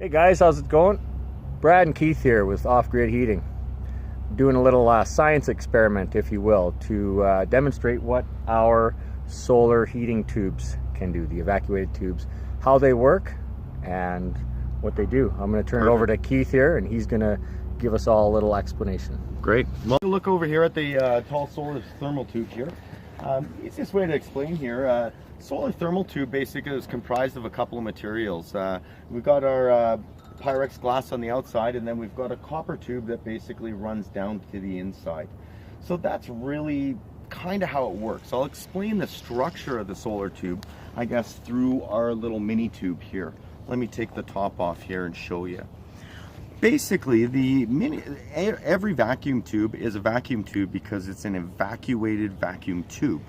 Hey guys, how's it going? Brad and Keith here with Off-Grid Heating. Doing a little science experiment, if you will, to demonstrate what our solar heating tubes can do, the evacuated tubes, how they work, and what they do. I'm going to turn it over to Keith here, and he's going to give us all a little explanation. Great. Well, look over here at the tall solar thermal tube here. Easiest way to explain here, solar thermal tube basically is comprised of a couple of materials. We've got our Pyrex glass on the outside, and then we've got a copper tube that basically runs down to the inside. So that's really kind of how it works. I'll explain the structure of the solar tube, I guess, through our little mini tube here. Let me take the top off here and show you. Basically, every vacuum tube is a vacuum tube because it's an evacuated vacuum tube.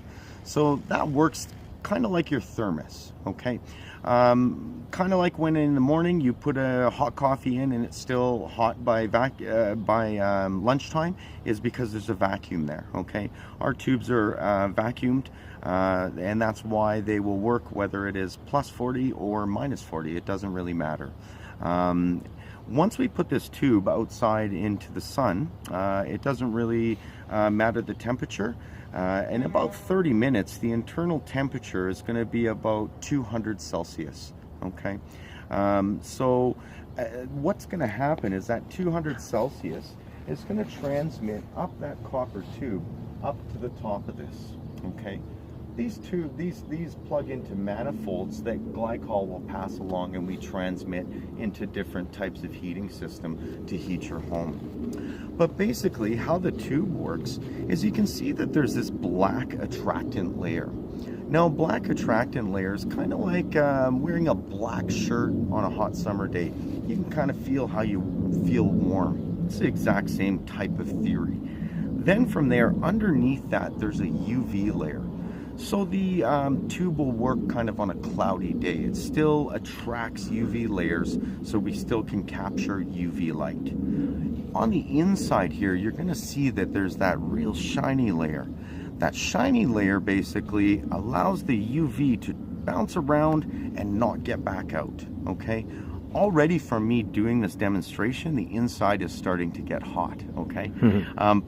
So that works kind of like your thermos, okay? Kind of like when in the morning you put a hot coffee in and it's still hot by lunchtime, is because there's a vacuum there, okay? Our tubes are vacuumed, and that's why they will work whether it is plus 40 or minus 40. It doesn't really matter. Once we put this tube outside into the sun, it doesn't really matter the temperature. In about 30 minutes, the internal temperature is going to be about 200 Celsius. Okay, so what's going to happen is that 200 Celsius is going to transmit up that copper tube up to the top of this. Okay. These plug into manifolds that glycol will pass along, and we transmit into different types of heating system to heat your home. But basically how the tube works is you can see that there's this black attractant layer. Now, black attractant layer is kind of like wearing a black shirt on a hot summer day. You can kind of feel how you feel warm. It's the exact same type of theory. Then from there, underneath that, there's a UV layer. So the tube will work kind of on a cloudy day. It still attracts UV layers, so we still can capture UV light. On the inside here, you're going to see that there's that real shiny layer. That shiny layer basically allows the UV to bounce around and not get back out, okay? Already from me doing this demonstration, the inside is starting to get hot, okay?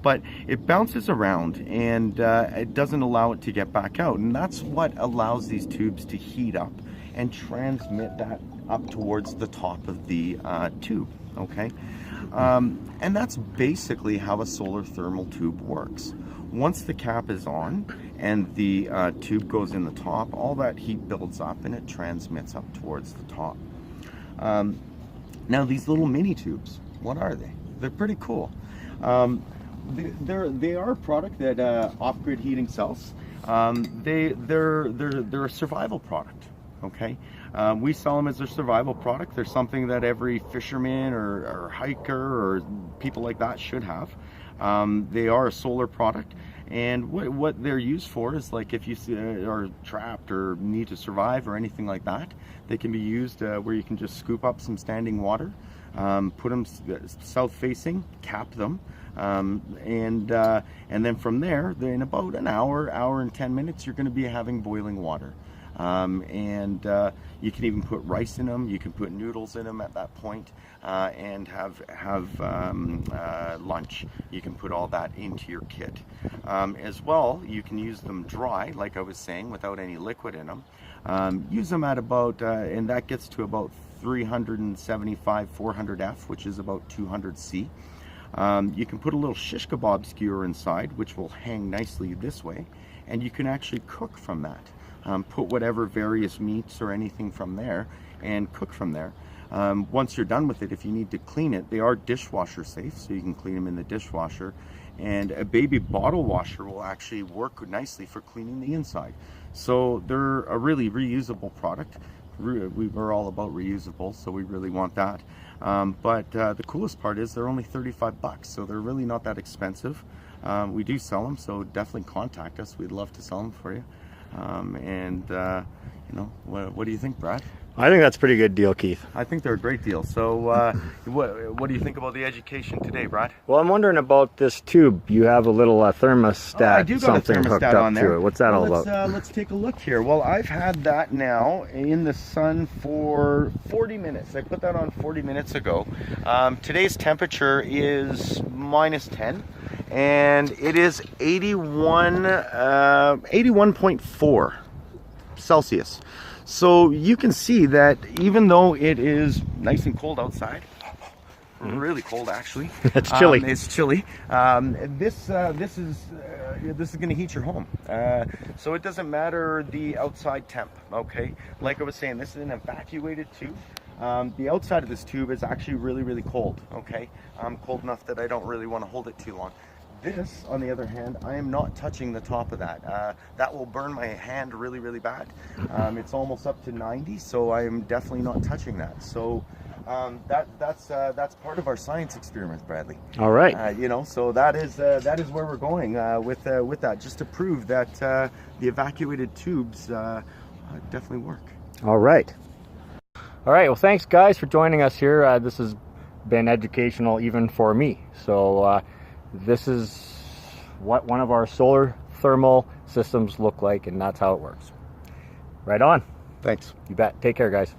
But it bounces around, and it doesn't allow it to get back out. And that's what allows these tubes to heat up and transmit that up towards the top of the tube, okay? And that's basically how a solar thermal tube works. Once the cap is on and the tube goes in the top, all that heat builds up and it transmits up towards the top. Now these little mini tubes, what are they? They're pretty cool. They are a product that Off-Grid Heating sells. They're a survival product. Okay, we sell them as a survival product. They're something that every fisherman or hiker or people like that should have. They are a solar product, and what they're used for is, like, if you are trapped or need to survive or anything like that, they can be used where you can just scoop up some standing water, put them south facing, cap them, and then from there, in about an hour and 10 minutes, you're going to be having boiling water. You can even put rice in them, you can put noodles in them at that point, and have lunch. You can put all that into your kit. As well, you can use them dry, like I was saying, without any liquid in them. Use them at about, and that gets to about 375, 400 F, which is about 200 C. You can put a little shish kebab skewer inside, which will hang nicely this way, and you can actually cook from that. Put whatever various meats or anything from there and cook from there. Once you're done with it, if you need to clean it, they are dishwasher safe, so you can clean them in the dishwasher. And a baby bottle washer will actually work nicely for cleaning the inside. So they're a really reusable product. We're all about reusable, so we really want that. But the coolest part is they're only 35 bucks, so they're really not that expensive. We do sell them, so definitely contact us. We'd love to sell them for you. You know, what do you think, Brad? I think that's a pretty good deal, Keith. I think they're a great deal. So what do you think about the education today, Brad? Well, I'm wondering about this tube. You have a little thermostat, I do got something a thermostat hooked up on there. to it. What's that all about? Let's take a look here. Well, I've had that now in the sun for 40 minutes. I put that on 40 minutes ago. Today's temperature is -10, and it is 81.4 Celsius. So you can see that even though it is nice and cold outside, really cold actually. It's chilly. It's chilly. This is going to heat your home. So it doesn't matter the outside temp. Okay, like I was saying, this is an evacuated tube. The outside of this tube is actually really cold. Okay, cold enough that I don't really want to hold it too long. This, on the other hand, I am not touching the top of that. That will burn my hand really bad. It's almost up to 90, so I am definitely not touching that. So that's part of our science experiment, Bradley. All right. You know, so that is where we're going with that, just to prove that the evacuated tubes definitely work. All right. All right. Well, thanks guys for joining us here. This has been educational even for me. So. This is what one of our solar thermal systems look like, and that's how it works. Right on. Thanks. You bet. Take care, guys.